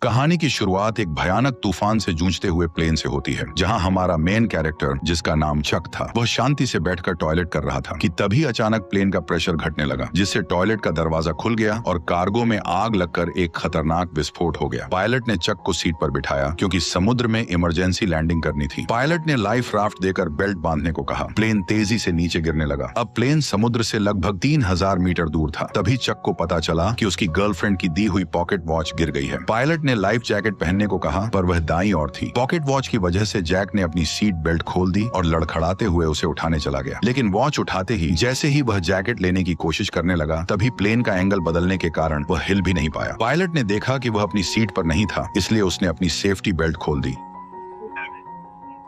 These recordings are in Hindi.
कहानी की शुरुआत एक भयानक तूफान से जूझते हुए प्लेन से होती है, जहां हमारा मेन कैरेक्टर, जिसका नाम चक था, वह शांति से बैठकर टॉयलेट कर रहा था कि तभी अचानक प्लेन का प्रेशर घटने लगा, जिससे टॉयलेट का दरवाजा खुल गया और कार्गो में आग लगकर एक खतरनाक विस्फोट हो गया। पायलट ने चक को सीट पर बिठाया क्योंकि समुद्र में इमरजेंसी लैंडिंग करनी थी। पायलट ने लाइफ राफ्ट देकर बेल्ट बांधने को कहा। प्लेन तेजी से नीचे गिरने लगा। अब प्लेन समुद्र से लगभग 3000 मीटर दूर था। तभी चक को पता चला कि उसकी गर्लफ्रेंड की दी हुई पॉकेट वॉच गिर गई है। पायलट ने लाइफ जैकेट पहनने को कहा, पर वह दाईं ओर थी। पॉकेट वॉच की वजह से जैक ने अपनी सीट बेल्ट खोल दी और लड़खड़ाते हुए उसे उठाने चला गया। लेकिन वॉच उठाते ही जैसे ही वह जैकेट लेने की कोशिश करने लगा, तभी प्लेन का एंगल बदलने के कारण वह हिल भी नहीं पाया। पायलट ने देखा कि वह अपनी सीट पर नहीं था, इसलिए उसने अपनी सेफ्टी बेल्ट खोल दी।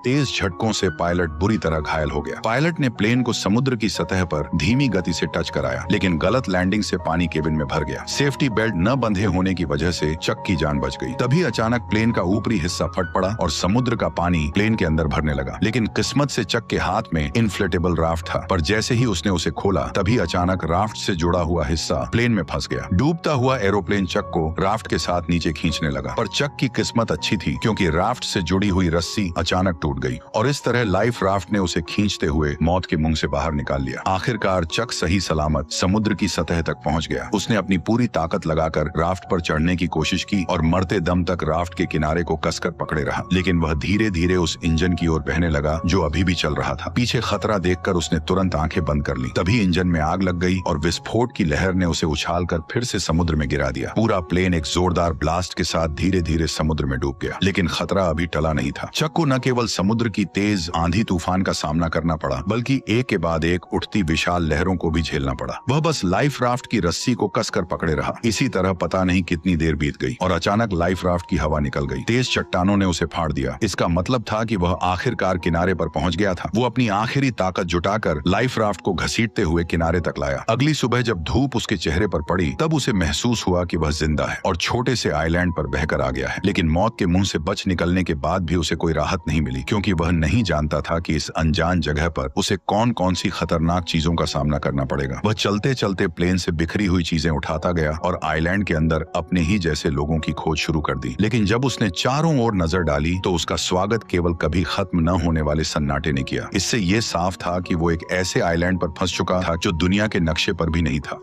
तेज झटकों से पायलट बुरी तरह घायल हो गया। पायलट ने प्लेन को समुद्र की सतह पर धीमी गति से टच कराया, लेकिन गलत लैंडिंग से पानी केबिन में भर गया। सेफ्टी बेल्ट न बंधे होने की वजह से चक की जान बच गई। तभी अचानक प्लेन का ऊपरी हिस्सा फट पड़ा और समुद्र का पानी प्लेन के अंदर भरने लगा। लेकिन किस्मत से चक के हाथ में इन्फ्लेटेबल राफ्ट था, पर जैसे ही उसने उसे खोला, तभी अचानक राफ्ट से जुड़ा हुआ हिस्सा प्लेन में फंस गया। डूबता हुआ एरोप्लेन चक को राफ्ट के साथ नीचे खींचने लगा, पर चक की किस्मत अच्छी थी क्योंकि राफ्ट से जुड़ी हुई रस्सी अचानक टूट गई और इस तरह लाइफ राफ्ट ने उसे खींचते हुए मौत के मुंह से बाहर निकाल लिया। आखिरकार चक सही सलामत समुद्र की सतह तक पहुंच गया। उसने अपनी पूरी ताकत लगाकर राफ्ट पर चढ़ने की कोशिश की और मरते दम तक राफ्ट के किनारे को कसकर पकड़े रहा, लेकिन वह धीरे धीरे उस इंजन की ओर बहने लगा जो अभी भी चल रहा था। पीछे खतरा देखकर उसने तुरंत आंखें बंद कर ली। तभी इंजन में आग लग गई और विस्फोट की लहर ने उसे उछालकर फिर से समुद्र में गिरा दिया। पूरा प्लेन एक जोरदार ब्लास्ट के साथ धीरे धीरे समुद्र में डूब गया, लेकिन खतरा अभी टला नहीं था। चक को न केवल समुद्र की तेज आंधी तूफान का सामना करना पड़ा, बल्कि एक के बाद एक उठती विशाल लहरों को भी झेलना पड़ा। वह बस लाइफ राफ्ट की रस्सी को कसकर पकड़े रहा। इसी तरह पता नहीं कितनी देर बीत गई और अचानक लाइफ राफ्ट की हवा निकल गई। तेज चट्टानों ने उसे फाड़ दिया। इसका मतलब था कि वह आखिरकार किनारे पर पहुंच गया था। वो अपनी आखिरी ताकत जुटाकर लाइफ राफ्ट को घसीटते हुए किनारे तक लाया। अगली सुबह जब धूप उसके चेहरे पर पड़ी, तब उसे महसूस हुआ कि वह जिंदा है और छोटे से आइलैंड पर बहकर आ गया है। लेकिन मौत के मुंह से बच निकलने के बाद भी उसे कोई राहत नहीं मिली, क्योंकि वह नहीं जानता था कि इस अनजान जगह पर उसे कौन कौन सी खतरनाक चीजों का सामना करना पड़ेगा। वह चलते चलते प्लेन से बिखरी हुई चीजें उठाता गया और आइलैंड के अंदर अपने ही जैसे लोगों की खोज शुरू कर दी। लेकिन जब उसने चारों ओर नजर डाली, तो उसका स्वागत केवल कभी खत्म न होने वाले सन्नाटे ने किया। इससे यह साफ था कि वो एक ऐसे आइलैंड पर फंस चुका था जो दुनिया के नक्शे पर भी नहीं था।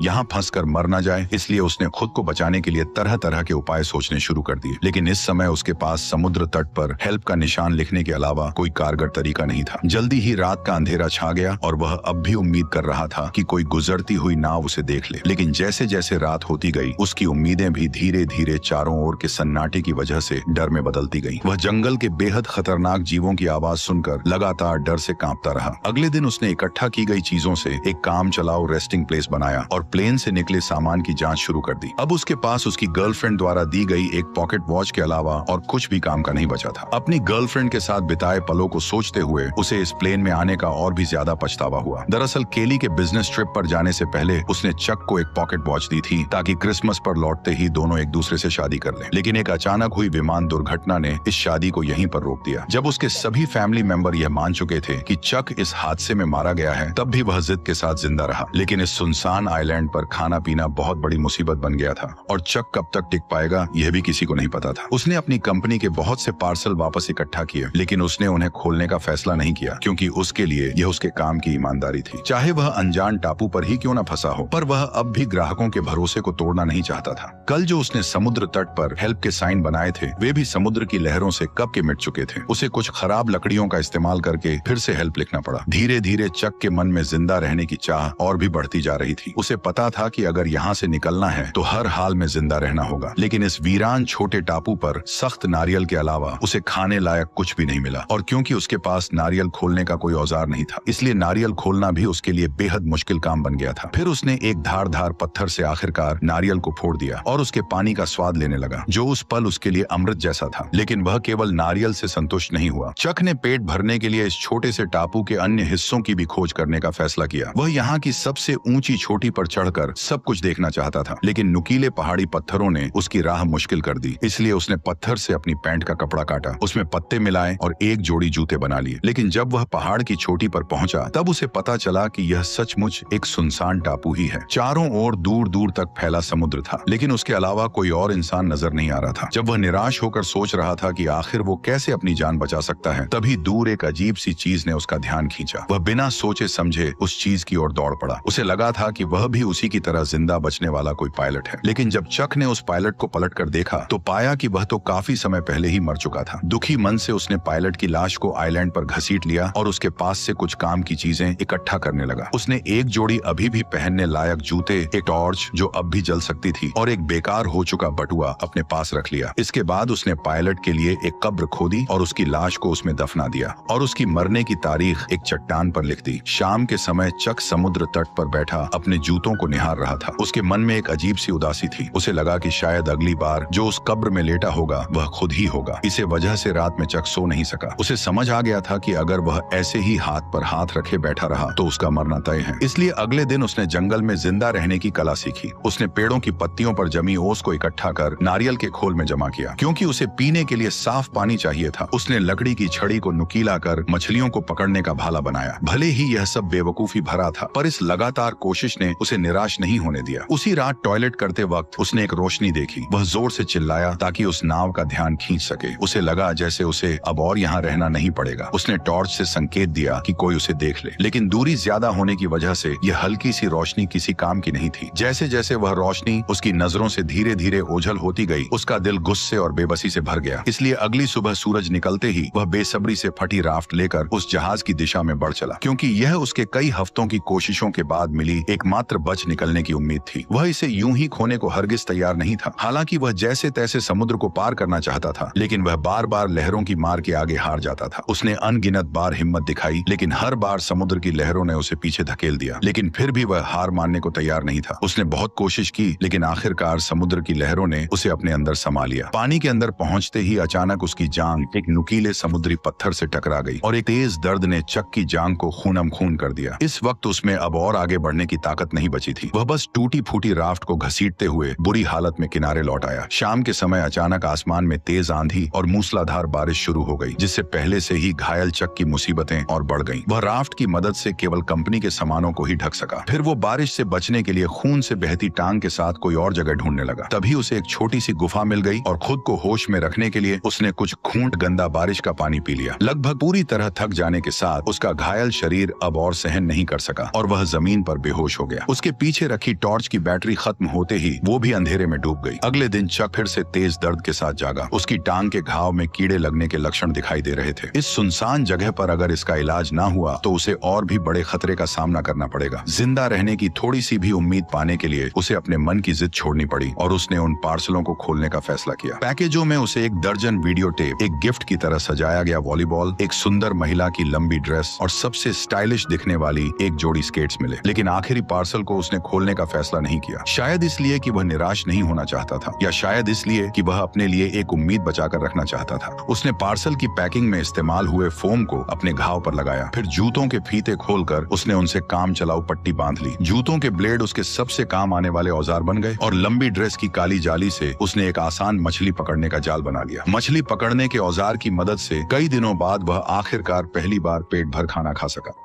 यहाँ फंसकर मर न जाए, इसलिए उसने खुद को बचाने के लिए तरह तरह के उपाय सोचने शुरू कर दिए। लेकिन इस समय उसके पास समुद्र तट पर हेल्प का निशान लिखने के अलावा कोई कारगर तरीका नहीं था। जल्दी ही रात का अंधेरा छा गया और वह अब भी उम्मीद कर रहा था कि कोई गुजरती हुई नाव उसे देख ले। लेकिन जैसे जैसे रात होती गई, उसकी उम्मीदें भी धीरे धीरे चारों ओर के सन्नाटे की वजह से डर में बदलती गई। वह जंगल के बेहद खतरनाक जीवों की आवाज सुनकर लगातार डर से कांपता रहा। अगले दिन उसने इकट्ठा की गई चीजों से एक काम चलाओ रेस्टिंग प्लेस बनाया और प्लेन से निकले सामान की जांच शुरू कर दी। अब उसके पास उसकी गर्लफ्रेंड द्वारा दी गई एक पॉकेट वॉच के अलावा और कुछ भी काम का नहीं बचा था। अपनी गर्लफ्रेंड के साथ बिताए पलों को सोचते हुए उसे इस प्लेन में आने का और भी ज्यादा पछतावा हुआ। दरअसल केली के बिजनेस ट्रिप पर जाने से पहले उसने चक को एक पॉकेट वॉच दी थी, ताकि क्रिसमस पर लौटते ही दोनों एक दूसरे से शादी कर लें। लेकिन एक अचानक हुई विमान दुर्घटना ने इस शादी को यहीं पर रोक दिया। जब उसके सभी फैमिली मेंबर यह मान चुके थे कि चक इस हादसे में मारा गया है, तब भी वह जिद के साथ जिंदा रहा। लेकिन इस सुनसान आइलैंड पर खाना पीना बहुत बड़ी मुसीबत बन गया था और चक कब तक टिक पाएगा यह भी किसी को नहीं पता था। उसने अपनी कंपनी के बहुत से पार्सल वापस इकट्ठा किए, लेकिन उसने उन्हें खोलने का फैसला नहीं किया, क्योंकि उसके लिए यह उसके काम की ईमानदारी थी। चाहे वह अनजान टापू पर ही क्यों न फंसा हो, पर वह अब भी ग्राहकों के भरोसे को तोड़ना नहीं चाहता था। कल जो उसने समुद्र तट पर हेल्प के साइन बनाए थे, वे भी समुद्र की लहरों से कब के मिट चुके थे। उसे कुछ खराब लकड़ियों का इस्तेमाल करके फिर से हेल्प लिखना पड़ा। धीरे धीरे चक के मन में जिंदा रहने की चाह और भी बढ़ती जा रही थी। उसे पता था कि अगर यहाँ से निकलना है तो हर हाल में जिंदा रहना होगा। लेकिन इस वीरान छोटे टापू पर सख्त नारियल के अलावा उसे खाने लायक कुछ भी नहीं मिला, और क्योंकि उसके पास नारियल खोलने का कोई औजार नहीं था, इसलिए नारियल खोलना भी उसके लिए बेहद मुश्किल काम बन गया था। फिर उसने एक धारदार पत्थर से आखिरकार नारियल को फोड़ दिया और उसके पानी का स्वाद लेने लगा, जो उस पल उसके लिए अमृत जैसा था। लेकिन वह केवल नारियल से संतुष्ट नहीं हुआ। चक ने पेट भरने के लिए इस छोटे से टापू के अन्य हिस्सों की भी खोज करने का फैसला किया। वह यहाँ की सबसे ऊंची चोटी पर चढ़कर सब कुछ देखना चाहता था, लेकिन नुकीले पहाड़ी पत्थरों ने उसकी राह मुश्किल कर दी। इसलिए उसने पत्थर से अपनी पैंट का कपड़ा काटा, उसमें पत्ते मिलाए और एक जोड़ी जूते बना लिए। लेकिन जब वह पहाड़ की चोटी पर पहुंचा तब उसे पता चला कि यह सचमुच एक सुनसान टापू ही है। चारों ओर दूर दूर तक फैला समुद्र था, लेकिन उसके अलावा कोई और इंसान नजर नहीं आ रहा था। जब वह निराश होकर सोच रहा था कि आखिर वो कैसे अपनी जान बचा सकता है, तभी दूर एक अजीब सी चीज ने उसका ध्यान खींचा। वह बिना सोचे समझे उस चीज की ओर दौड़ पड़ा। उसे लगा था कि वह भी उसी की तरह जिंदा बचने वाला कोई पायलट है, लेकिन जब चक ने उस पायलट को पलट कर देखा तो पाया कि वह तो काफी समय पहले ही मर चुका था। दुखी मन से उसने पायलट की लाश को आइलैंड पर घसीट लिया और उसके पास से कुछ काम की चीजें इकट्ठा करने लगा। उसने एक जोड़ी अभी भी पहनने लायक जूते, एक टॉर्च जो अब भी जल सकती थी और एक बेकार हो चुका बटुआ अपने पास रख लिया। इसके बाद उसने पायलट के लिए एक कब्र खोदी और उसकी लाश को उसमें दफना दिया और उसकी मरने की तारीख एक चट्टान पर लिख दी। शाम के समय चक समुद्र तट पर बैठा अपने जूतों को निहार रहा था। उसके मन में एक अजीब सी उदासी थी। उसे लगा कि शायद अगली बार जो उस कब्र में लेटा होगा वह खुद ही होगा। इसे वजह से रात में चक सो नहीं सका। उसे समझ आ गया था कि अगर वह ऐसे ही हाथ पर हाथ रखे बैठा रहा तो उसका मरना तय है। इसलिए अगले दिन उसने जंगल में जिंदा रहने की कला सीखी। उसने पेड़ों की पत्तियों पर जमी ओस को इकट्ठा कर नारियल के खोल में जमा किया, क्योंकि उसे पीने के लिए साफ पानी चाहिए था। उसने लकड़ी की छड़ी को नुकीला कर मछलियों को पकड़ने का भाला बनाया। भले ही यह सब बेवकूफी भरा था, पर इस लगातार कोशिश ने उसे निराश नहीं होने दिया। उसी रात टॉयलेट करते वक्त उसने एक रोशनी देखी। वह जोर से चिल्लाया ताकि उस नाव का ध्यान खींच सके। उसे लगा जैसे उसे अब और यहाँ रहना नहीं पड़ेगा। उसने टॉर्च से संकेत दिया कि कोई उसे देख ले, लेकिन दूरी ज्यादा होने की वजह से यह हल्की सी रोशनी किसी काम की नहीं थी। जैसे जैसे वह रोशनी उसकी नजरों से धीरे धीरे ओझल होती गई, उसका दिल गुस्से और बेबसी से भर गया। इसलिए अगली सुबह सूरज निकलते ही वह बेसब्री से फटी राफ्ट लेकर उस जहाज की दिशा में बढ़ चला, क्योंकि यह उसके कई हफ्तों की कोशिशों के बाद मिली एकमात्र बच निकलने की उम्मीद थी। वह इसे यूं ही खोने को हरगिज तैयार नहीं था। हालांकि वह जैसे तैसे समुद्र को पार करना चाहता था, लेकिन वह बार बार लहरों की मार के आगे हार जाता था। उसने अनगिनत बार हिम्मत दिखाई, लेकिन हर बार समुद्र की लहरों ने उसे पीछे धकेल दिया। लेकिन फिर भी वह हार मानने को तैयार नहीं था। उसने बहुत कोशिश की, लेकिन आखिरकार समुद्र की लहरों ने उसे अपने अंदर समा लिया। पानी के अंदर पहुंचते ही अचानक उसकी जांघ एक नुकीले समुद्री पत्थर से टकरा गई और एक तेज दर्द ने चक की जांघ को खूनम खून कर दिया। इस वक्त उसमें अब और आगे बढ़ने की ताकत नहीं बची थी। वह बस टूटी फूटी राफ्ट को घसीटते हुए बुरी हालत में किनारे लौट आया। शाम के समय अचानक आसमान में तेज आंधी और मूसलाधार बारिश शुरू हो गई, जिससे पहले से ही घायल चक की मुसीबतें और बढ़ गईं। वह राफ्ट की मदद से केवल कंपनी के सामानों को ही ढक सका। फिर वो बारिश से बचने के लिए खून से बहती टांग के साथ कोई और जगह ढूंढने लगा। तभी उसे एक छोटी सी गुफा मिल गई और खुद को होश में रखने के लिए उसने कुछ घूंट गंदा बारिश का पानी पी लिया। लगभग पूरी तरह थक जाने के साथ उसका घायल शरीर अब और सहन नहीं कर सका और वह जमीन पर बेहोश हो गया। उसके पीछे रखी टॉर्च की बैटरी खत्म होते ही वो भी अंधेरे में डूब गई। अगले दिन चक फिर से तेज दर्द के साथ जागा। उसकी टांग के घाव में कीड़े लगने के लक्षण दिखाई दे रहे थे। इस सुनसान जगह पर अगर इसका इलाज ना हुआ तो उसे और भी बड़े खतरे का सामना करना पड़ेगा। जिंदा रहने की थोड़ी सी भी उम्मीद पाने के लिए उसे अपने मन की जिद छोड़नी पड़ी और उसने उन पार्सलों को खोलने का फैसला किया। पैकेजों में उसे एक दर्जन वीडियो टेप, एक गिफ्ट की तरह सजाया गया वॉलीबॉल, एक सुंदर महिला की लंबी ड्रेस और सबसे स्टाइलिश दिखने वाली एक जोड़ी स्केट्स मिले। लेकिन आखिरी पार्सल को उसने खोलने का फैसला नहीं किया। शायद इसलिए कि वह निराश नहीं होना चाहता था, या शायद इसलिए कि वह अपने लिए एक उम्मीद बचाकर रखना चाहता था। उसने पार्सल की पैकिंग में इस्तेमाल हुए फोम को अपने घाव पर लगाया। फिर जूतों के फीते खोलकर उसने उनसे काम चलाऊ पट्टी बांध ली। जूतों के ब्लेड उसके सबसे काम आने वाले औजार बन गए और लंबी ड्रेस की काली जाली से उसने एक आसान मछली पकड़ने का जाल बना लिया। मछली पकड़ने के औजार की मदद से कई दिनों बाद वह आखिरकार पहली बार पेट भर खाना खा सका।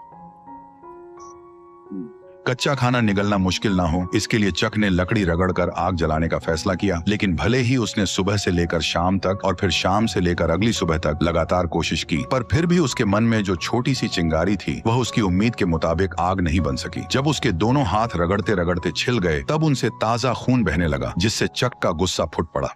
कच्चा खाना निगलना मुश्किल ना हो, इसके लिए चक ने लकड़ी रगड़कर आग जलाने का फैसला किया। लेकिन भले ही उसने सुबह से लेकर शाम तक और फिर शाम से लेकर अगली सुबह तक लगातार कोशिश की, पर फिर भी उसके मन में जो छोटी सी चिंगारी थी वह उसकी उम्मीद के मुताबिक आग नहीं बन सकी। जब उसके दोनों हाथ रगड़ते रगड़ते छिल गए तब उनसे ताजा खून बहने लगा, जिससे चक का गुस्सा फुट पड़ा।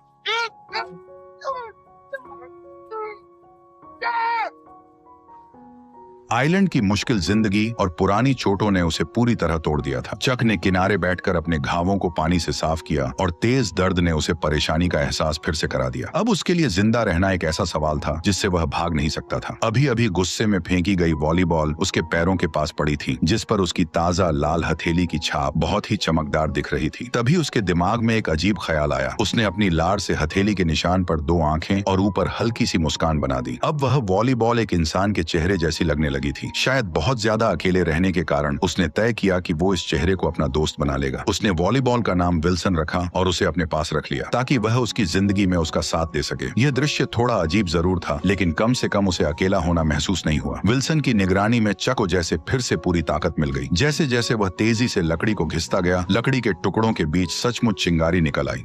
आइलैंड की मुश्किल जिंदगी और पुरानी चोटों ने उसे पूरी तरह तोड़ दिया था। चक ने किनारे बैठकर अपने घावों को पानी से साफ किया और तेज दर्द ने उसे परेशानी का एहसास फिर से करा दिया। अब उसके लिए जिंदा रहना एक ऐसा सवाल था जिससे वह भाग नहीं सकता था। अभी अभी गुस्से में फेंकी गई वॉलीबॉल उसके पैरों के पास पड़ी थी, जिस पर उसकी ताजा लाल हथेली की छाप बहुत ही चमकदार दिख रही थी। तभी उसके दिमाग में एक अजीब ख्याल आया। उसने अपनी लार से हथेली के निशान पर 2 आंखें और ऊपर हल्की सी मुस्कान बना दी। अब वह वॉलीबॉल एक इंसान के चेहरे जैसी लगने लगी। लगी थी। शायद बहुत ज्यादा अकेले रहने के कारण उसने तय किया कि वो इस चेहरे को अपना दोस्त बना लेगा। उसने वॉलीबॉल का नाम विल्सन रखा और उसे अपने पास रख लिया ताकि वह उसकी जिंदगी में उसका साथ दे सके। यह दृश्य थोड़ा अजीब जरूर था, लेकिन कम से कम उसे अकेला होना महसूस नहीं हुआ। विल्सन की निगरानी में चक को जैसे फिर से पूरी ताकत मिल गई। जैसे जैसे वह तेजी से लकड़ी को घिसता गया, लकड़ी के टुकड़ों के बीच सचमुच चिंगारी निकल आई।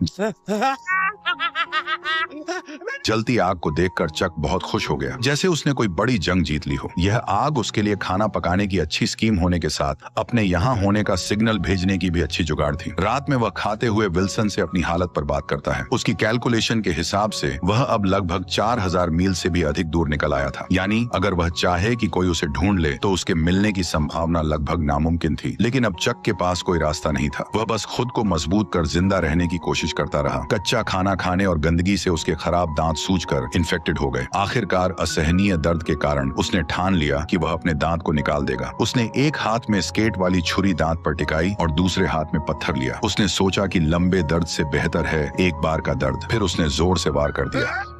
जलती आग को देखकर चक बहुत खुश हो गया, जैसे उसने कोई बड़ी जंग जीत ली हो। यह आग उसके लिए खाना पकाने की अच्छी स्कीम होने के साथ अपने यहाँ होने का सिग्नल भेजने की भी अच्छी जुगाड़ थी। रात में वह खाते हुए विल्सन से अपनी हालत पर बात करता है। उसकी कैलकुलेशन के हिसाब से वह अब लगभग 4000 मील से भी अधिक दूर निकल आया था। यानी अगर वह चाहे कि कोई उसे ढूंढ ले तो उसके मिलने की संभावना लगभग नामुमकिन थी। लेकिन अब चक के पास कोई रास्ता नहीं था। वह बस खुद को मजबूत कर जिंदा रहने की कोशिश करता रहा। कच्चा खाना खाने और गंदगी से उसके खराब दांत सूजकर इन्फेक्टेड हो गए। आखिरकार असहनीय दर्द के कारण उसने ठान लिया कि वह अपने दांत को निकाल देगा। उसने एक हाथ में स्केट वाली छुरी दांत पर टिकाई और दूसरे हाथ में पत्थर लिया। उसने सोचा कि लंबे दर्द से बेहतर है एक बार का दर्द। फिर उसने जोर से वार कर दिया।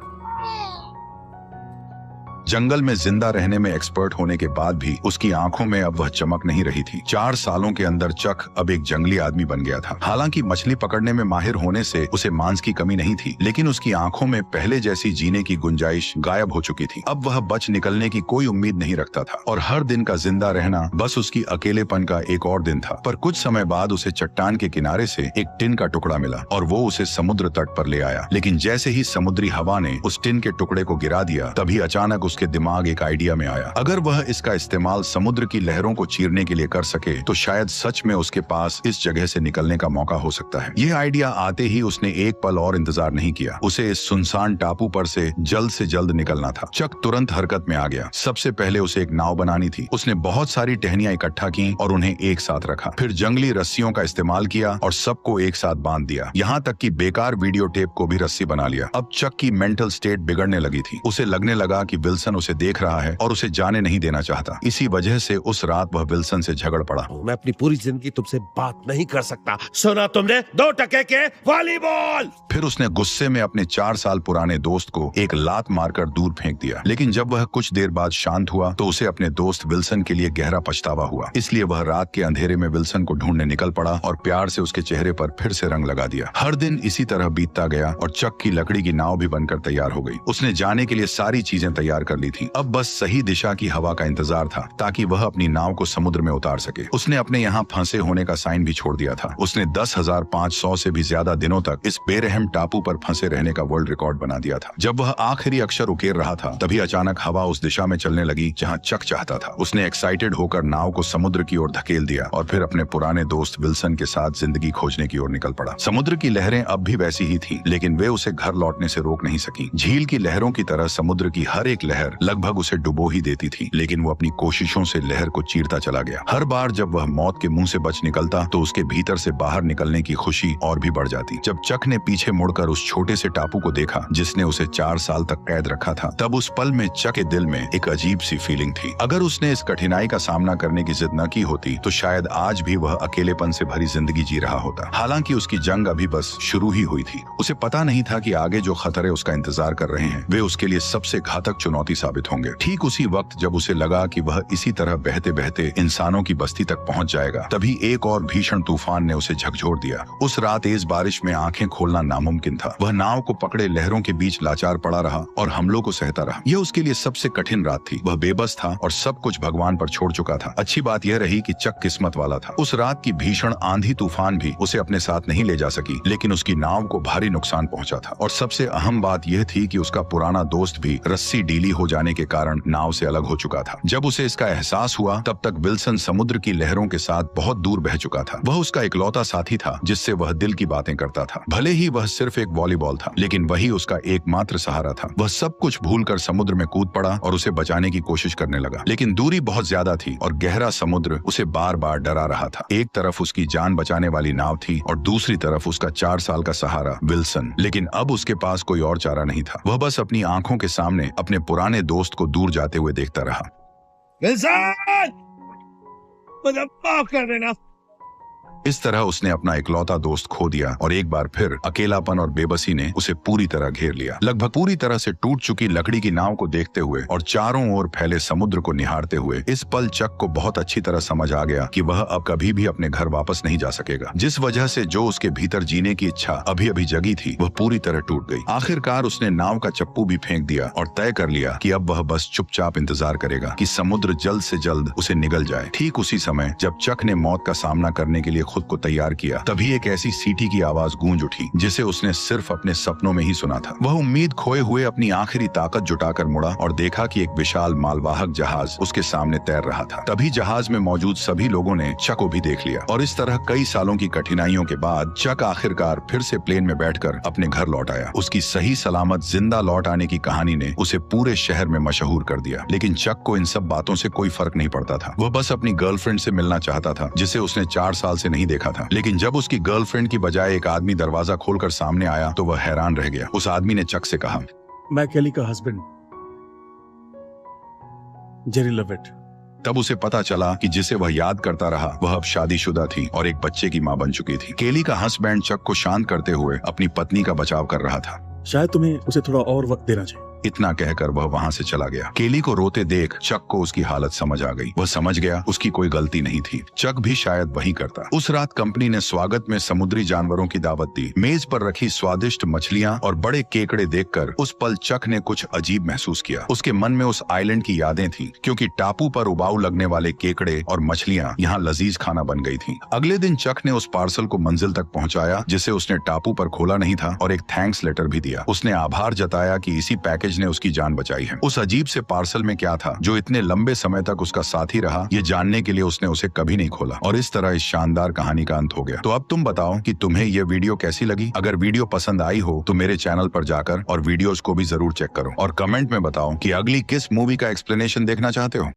जंगल में जिंदा रहने में एक्सपर्ट होने के बाद भी उसकी आंखों में अब वह चमक नहीं रही थी। 4 सालों के अंदर चक अब एक जंगली आदमी बन गया था। हालांकि मछली पकड़ने में माहिर होने से उसे मांस की कमी नहीं थी, लेकिन उसकी आंखों में पहले जैसी जीने की गुंजाइश गायब हो चुकी थी। अब वह बच निकलने की कोई उम्मीद नहीं रखता था और हर दिन का जिंदा रहना बस उसकी अकेलेपन का एक और दिन था। पर कुछ समय बाद उसे चट्टान के किनारे से एक टिन का टुकड़ा मिला और वो उसे समुद्र तट पर ले आया। लेकिन जैसे ही समुद्री हवा ने उस टिन के टुकड़े को गिरा दिया, तभी अचानक उसके दिमाग एक आइडिया में आया। अगर वह इसका इस्तेमाल समुद्र की लहरों को चीरने के लिए कर सके तो शायद सच में उसके पास इस जगह से निकलने का मौका हो सकता है। यह आइडिया आते ही उसने एक पल और इंतजार नहीं किया। उसे इस सुनसान टापू पर से जल्द निकलना था। चक तुरंत हरकत में आ गया। सबसे पहले उसे एक नाव बनानी थी। उसने बहुत सारी टहनियां इकट्ठा की और उन्हें एक साथ रखा। फिर जंगली रस्सियों का इस्तेमाल किया और सबको एक साथ बांध दिया। यहाँ तक कि बेकार वीडियो टेप को भी रस्सी बना लिया। अब चक की मेंटल स्टेट बिगड़ने लगी थी। उसे लगने लगा कि विल्सन उसे देख रहा है और उसे जाने नहीं देना चाहता। इसी वजह से उस रात वह विल्सन से झगड़ पड़ा। मैं अपनी पूरी जिंदगी तुमसे बात नहीं कर सकता। सुना तुमने 2 टके के वॉलीबॉल। फिर उसने गुस्से में अपने 4 साल पुराने दोस्त को एक लात मारकर दूर फेंक दिया। लेकिन जब वह कुछ देर बाद शांत हुआ तो उसे अपने दोस्त विल्सन के लिए गहरा पछतावा हुआ। इसलिए वह रात के अंधेरे में विल्सन को ढूंढने निकल पड़ा और प्यार से उसके चेहरे पर फिर से रंग लगा दिया। हर दिन इसी तरह बीतता गया और चक की लकड़ी की नाव भी बनकर तैयार हो गई। उसने जाने के लिए सारी चीजें तैयार कर ली थी। अब बस सही दिशा की हवा का इंतजार था ताकि वह अपनी नाव को समुद्र में उतार सके। उसने अपने यहाँ फंसे होने का साइन भी छोड़ दिया था। उसने 10,500 से भी ज्यादा दिनों तक इस बेरहम टापू पर फंसे रहने का वर्ल्ड रिकॉर्ड बना दिया था। जब वह आखिरी अक्षर उकेर रहा था तभी अचानक हवा उस दिशा में चलने लगी जहाँ चक चाहता था। उसने एक्साइटेड होकर नाव को समुद्र की ओर धकेल दिया और फिर अपने पुराने दोस्त विल्सन के साथ जिंदगी खोजने की ओर निकल पड़ा। समुद्र की लहरें अब भी वैसी ही थी, लेकिन वे उसे घर लौटने से रोक नहीं सकी। झील की लहरों की तरह समुद्र की हर एक लहर लगभग उसे डुबो ही देती थी, लेकिन वो अपनी कोशिशों से लहर को चीरता चला गया। हर बार जब वह मौत के मुंह से बच निकलता तो उसके भीतर से बाहर निकलने की खुशी और भी बढ़ जाती। जब चक ने पीछे मुड़कर उस छोटे से टापू को देखा जिसने उसे 4 साल तक कैद रखा था, तब उस पल में चक के दिल में एक अजीब सी फीलिंग थी। अगर उसने इस कठिनाई का सामना करने की जिद न की होती तो शायद आज भी वह अकेलेपन से भरी जिंदगी जी रहा होता। हालांकि उसकी जंग अभी बस शुरू ही हुई थी। उसे पता नहीं था कि आगे जो खतरे उसका इंतजार कर रहे हैं वे उसके लिए सबसे घातक चुनौती साबित होंगे। ठीक उसी वक्त जब उसे लगा कि वह इसी तरह बहते बहते इंसानों की बस्ती तक पहुंच जाएगा, तभी एक और भीषण तूफान ने उसे झकझोर दिया। उस रात तेज बारिश में आंखें खोलना नामुमकिन था। वह नाव को पकड़े लहरों के बीच लाचार पड़ा रहा और हमलों को सहता रहा। यह उसके लिए सबसे कठिन रात थी। वह बेबस था और सब कुछ भगवान पर छोड़ चुका था। अच्छी बात यह रही कि चक किस्मत वाला था। उस रात की भीषण आंधी तूफान भी उसे अपने साथ नहीं ले जा सकी, लेकिन उसकी नाव को भारी नुकसान पहुंचा था। और सबसे अहम बात यह थी कि उसका पुराना दोस्त भी रस्सी ढीली हो जाने के कारण नाव से अलग हो चुका था। जब उसे इसका एहसास हुआ तब तक विल्सन समुद्र की लहरों के साथ बहुत दूर बह चुका था। वह उसका इकलौता साथी था जिससे वह दिल की बातें करता था। भले ही वह सिर्फ एक वॉलीबॉल था, लेकिन वही उसका एकमात्र सहारा था। वह सब कुछ भूलकर समुद्र में कूद पड़ा और उसे बचाने की कोशिश करने लगा, लेकिन दूरी बहुत ज्यादा थी और गहरा समुद्र उसे बार बार डरा रहा था। एक तरफ उसकी जान बचाने वाली नाव थी और दूसरी तरफ उसका 4 साल का सहारा विल्सन। लेकिन अब उसके पास कोई और चारा नहीं था। वह बस अपनी आंखों के सामने अपने पुराने दोस्त को दूर जाते हुए देखता रहा। विल्सन, मुझे माफ कर देना। इस तरह उसने अपना इकलौता दोस्त खो दिया और एक बार फिर अकेलापन और बेबसी ने उसे पूरी तरह घेर लिया। लगभग पूरी तरह से टूट चुकी लकड़ी की नाव को देखते हुए और चारों ओर फैले समुद्र को निहारते हुए इस पल चक को बहुत अच्छी तरह समझ आ गया कि वह अब कभी भी अपने घर वापस नहीं जा सकेगा। जिस वजह से जो उसके भीतर जीने की इच्छा अभी अभी जगी थी वह पूरी तरह टूट गई। आखिरकार उसने नाव का चप्पू भी फेंक दिया और तय कर लिया कि अब वह बस चुपचाप इंतजार करेगा कि समुद्र जल्द से जल्द उसे निगल जाए। ठीक उसी समय जब चक ने मौत का सामना करने के लिए खुद को तैयार किया, तभी एक ऐसी सीटी की आवाज गूंज उठी जिसे उसने सिर्फ अपने सपनों में ही सुना था। वह उम्मीद खोए हुए अपनी आखिरी ताकत जुटाकर मुड़ा और देखा कि एक विशाल मालवाहक जहाज उसके सामने तैर रहा था। तभी जहाज में मौजूद सभी लोगों ने चक को भी देख लिया और इस तरह कई सालों की कठिनाइयों के बाद चक आखिरकार फिर से प्लेन में बैठकर अपने घर लौट आया। उसकी सही सलामत जिंदा लौट आने की कहानी ने उसे पूरे शहर में मशहूर कर दिया। लेकिन चक को इन सब बातों से कोई फर्क नहीं पड़ता था। वह बस अपनी गर्लफ्रेंड से मिलना चाहता था जिसे उसने 4 साल से नहीं देखा था। लेकिन जब उसकी गर्लफ्रेंड की बजाय एक आदमी दरवाजा खोलकर सामने आया तो वह हैरान रह गया। उस आदमी ने चक से कहा, मैं केली का हस्बैंड जेरी लवेट। तब उसे पता चला कि जिसे वह याद करता रहा वह अब शादीशुदा थी और एक बच्चे की मां बन चुकी थी। केली का हस्बैंड चक को शांत करते हुए अपनी पत्नी का बचाव कर रहा था। शायद तुम्हें उसे थोड़ा और वक्त देना चाहिए। इतना कहकर वह वहां से चला गया। केली को रोते देख चक को उसकी हालत समझ आ गई। वह समझ गया उसकी कोई गलती नहीं थी। चक भी शायद वही करता। उस रात कंपनी ने स्वागत में समुद्री जानवरों की दावत दी। मेज पर रखी स्वादिष्ट मछलियां और बड़े केकड़े देखकर उस पल चक ने कुछ अजीब महसूस किया। उसके मन में उस आइलैंड की यादें थीं, क्योंकि टापू पर उबाऊ लगने वाले केकड़े और मछलियां यहाँ लजीज खाना बन गई थीं। अगले दिन चक ने उस पार्सल को मंजिल तक पहुंचाया जिसे उसने टापू पर खोला नहीं था और एक थैंक्स लेटर भी दिया। उसने आभार जताया कि इसी पैकेज ने उसकी जान बचाई है। उस अजीब से पार्सल में क्या था जो इतने लंबे समय तक उसका साथी रहा, ये जानने के लिए उसने उसे कभी नहीं खोला। और इस तरह इस शानदार कहानी का अंत हो गया। तो अब तुम बताओ कि तुम्हें यह वीडियो कैसी लगी। अगर वीडियो पसंद आई हो तो मेरे चैनल पर जाकर और वीडियोस को भी जरूर चेक करो और कमेंट में बताओ कि अगली किस मूवी का एक्सप्लेनेशन देखना चाहते हो।